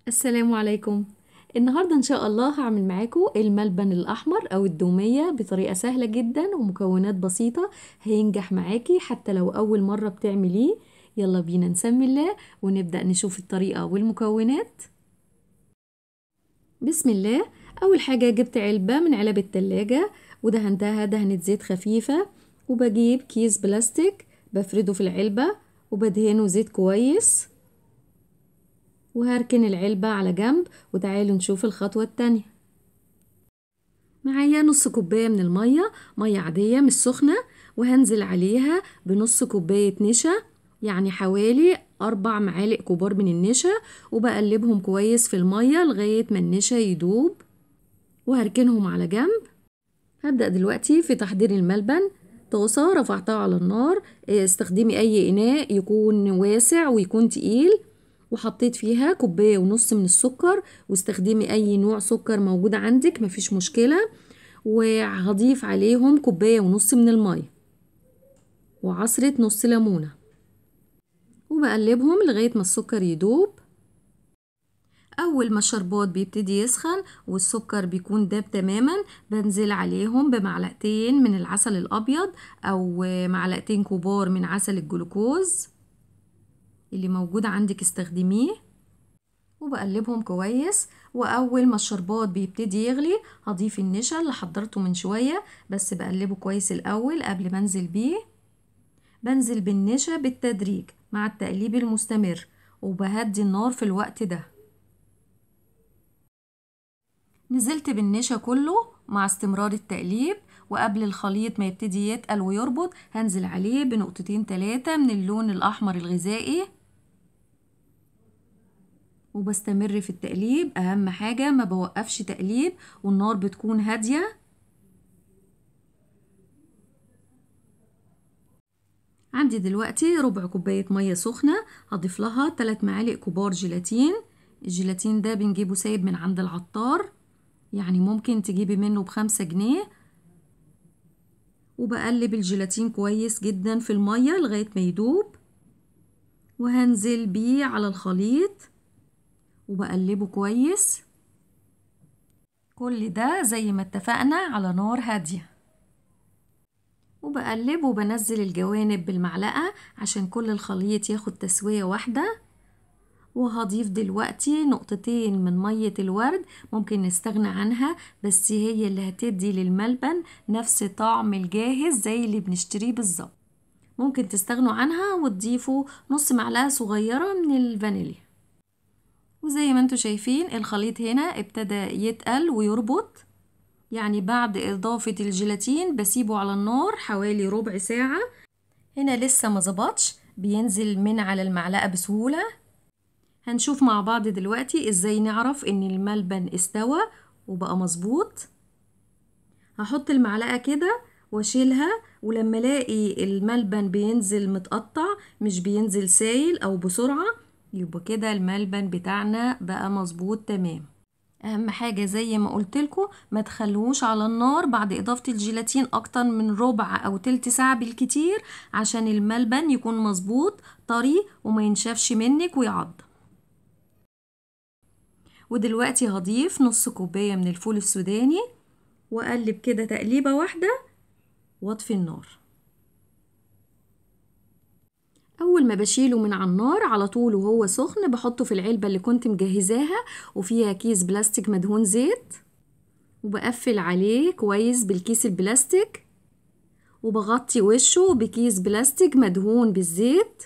السلام عليكم. النهاردة إن شاء الله هعمل معاكم الملبن الأحمر أو الدومية بطريقة سهلة جدا ومكونات بسيطة. هينجح معاكي حتى لو أول مرة بتعمليه. يلا بينا نسمي الله ونبدأ نشوف الطريقة والمكونات. بسم الله. أول حاجة جبت علبة من علب التلاجة ودهنتها دهنة زيت خفيفة، وبجيب كيس بلاستيك بفرده في العلبة وبدهنه زيت كويس، وهركن العلبة على جنب. وتعالوا نشوف الخطوة التانية. معايا نص كوباية من المية، مية عادية مش سخنة، وهنزل عليها بنص كوباية نشا، يعني حوالي 4 معالق كبار من النشا، وبقلبهم كويس في المية لغاية ما النشا يدوب، وهركنهم على جنب. هبدأ دلوقتي في تحضير الملبن. طاسة رفعتها على النار، استخدمي أي إناء يكون واسع ويكون تقيل، وحطيت فيها كوباية ونص من السكر، واستخدمي أي نوع سكر موجود عندك مفيش مشكلة، وهضيف عليهم كوباية ونص من المية وعصرة نص ليمونة، وبقلبهم لغاية ما السكر يدوب. أول ما الشربات بيبتدي يسخن والسكر بيكون داب تماما، بنزل عليهم بمعلقتين من العسل الأبيض أو معلقتين كبار من عسل الجلوكوز اللي موجود عندك استخدميه، وبقلبهم كويس. وأول ما الشربات بيبتدي يغلي هضيف النشا اللي حضرته من شوية، بس بقلبه كويس الأول قبل ما انزل بيه. بنزل بالنشا بالتدريج مع التقليب المستمر، وبهدي النار في الوقت ده. نزلت بالنشا كله مع استمرار التقليب، وقبل الخليط ما يبتدي يتقل ويربط هنزل عليه بنقطتين 3 من اللون الأحمر الغذائي، وبستمر في التقليب. أهم حاجة ما بوقفش تقليب والنار بتكون هادية. عندي دلوقتي ربع كوباية مية سخنة، هضيف لها 3 معالق كبار جيلاتين. الجيلاتين ده بنجيبه سايب من عند العطار، يعني ممكن تجيبي منه ب5 جنيه. وبقلب الجيلاتين كويس جدا في المية لغاية ما يدوب، وهنزل بيه على الخليط وبقلبه كويس. كل ده زي ما اتفقنا على نار هادية، وبقلب وبنزل الجوانب بالمعلقة عشان كل الخليط ياخد تسوية واحدة. وهضيف دلوقتي نقطتين من مية الورد، ممكن نستغنى عنها، بس هي اللي هتدي للملبن نفس طعم الجاهز زي اللي بنشتريه بالظبط. ممكن تستغنوا عنها وتضيفوا نص معلقة صغيرة من الفانيليا. وزي ما انتوا شايفين الخليط هنا ابتدى يتقل ويربط، يعني بعد إضافة الجيلاتين بسيبه على النار حوالي ربع ساعة. هنا لسه ما ظبطش، بينزل من على المعلقة بسهولة. هنشوف مع بعض دلوقتي ازاي نعرف ان الملبن استوى وبقى مظبوط. هحط المعلقة كده واشيلها، ولما الاقي الملبن بينزل متقطع مش بينزل سايل او بسرعة، يبقى كده الملبن بتاعنا بقى مظبوط تمام. اهم حاجة زي ما قلتلكوا ما تخلوش على النار بعد اضافة الجيلاتين اكتر من ربع او تلت ساعة بالكتير، عشان الملبن يكون مظبوط طري وما ينشفش منك ويعض. ودلوقتي هضيف نص كوباية من الفول السوداني، واقلب كده تقليبة واحدة واطفي النار. اول ما بشيله من على النار على طول وهو سخن بحطه في العلبة اللي كنت مجهزاها وفيها كيس بلاستيك مدهون زيت، وبقفل عليه كويس بالكيس البلاستيك، وبغطي وشه بكيس بلاستيك مدهون بالزيت،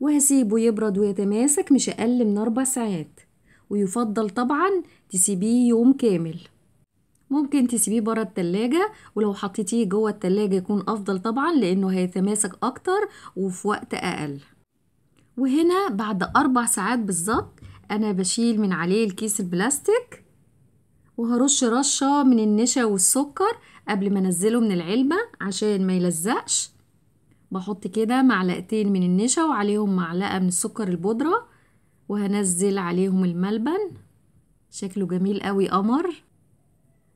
وهسيبه يبرد ويتماسك مش اقل من 4 ساعات. ويفضل طبعا تسيبيه يوم كامل. ممكن تسيبيه برا التلاجة، ولو حطيتيه جوه التلاجة يكون افضل طبعا لانه هيتماسك اكتر وفي وقت اقل. وهنا بعد 4 ساعات بالظبط انا بشيل من عليه الكيس البلاستيك، وهرش رشة من النشا والسكر قبل ما انزله من العلبة عشان ما يلزقش. بحط كده معلقتين من النشا وعليهم معلقة من السكر البودرة، وهنزل عليهم الملبن. شكله جميل قوي قمر.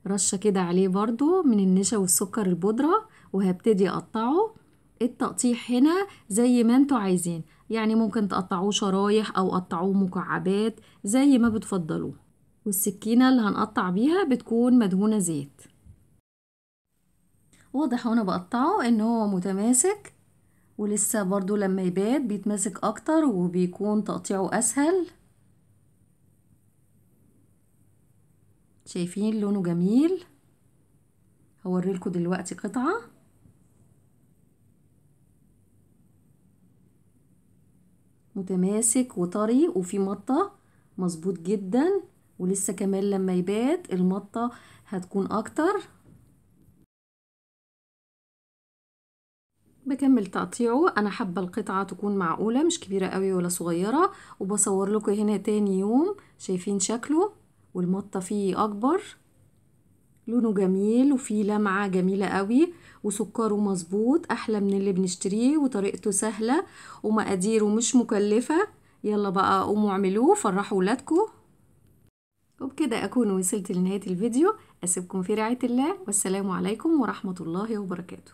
رشة كده عليه برضو من النشا والسكر البودرة، وهبتدي اقطعه. التقطيع هنا زي ما انتوا عايزين، يعني ممكن تقطعوه شرايح او قطعوه مكعبات زي ما بتفضلوه. والسكينة اللي هنقطع بيها بتكون مدهونة زيت. واضح وانا بقطعه ان هو متماسك، ولسه برضو لما يبات بيتماسك اكتر وبيكون تقطيعه اسهل. شايفين لونه جميل؟ هوريلكوا دلوقتي قطعة. متماسك وطري وفي مطة مظبوط جدا، ولسه كمان لما يبات المطة هتكون اكتر. بكمل تقطيعه. انا حابة القطعة تكون معقولة مش كبيرة قوي ولا صغيرة، وبصور لكم هنا تاني يوم. شايفين شكله والمطة فيه اكبر، لونه جميل وفيه لمعة جميلة قوي، وسكره مظبوط احلى من اللي بنشتريه، وطريقته سهلة ومقاديره مش مكلفة. يلا بقى قوموا اعملوه فرحوا ولادكم. وبكده اكون وصلت لنهاية الفيديو. اسيبكم في رعاية الله، والسلام عليكم ورحمة الله وبركاته.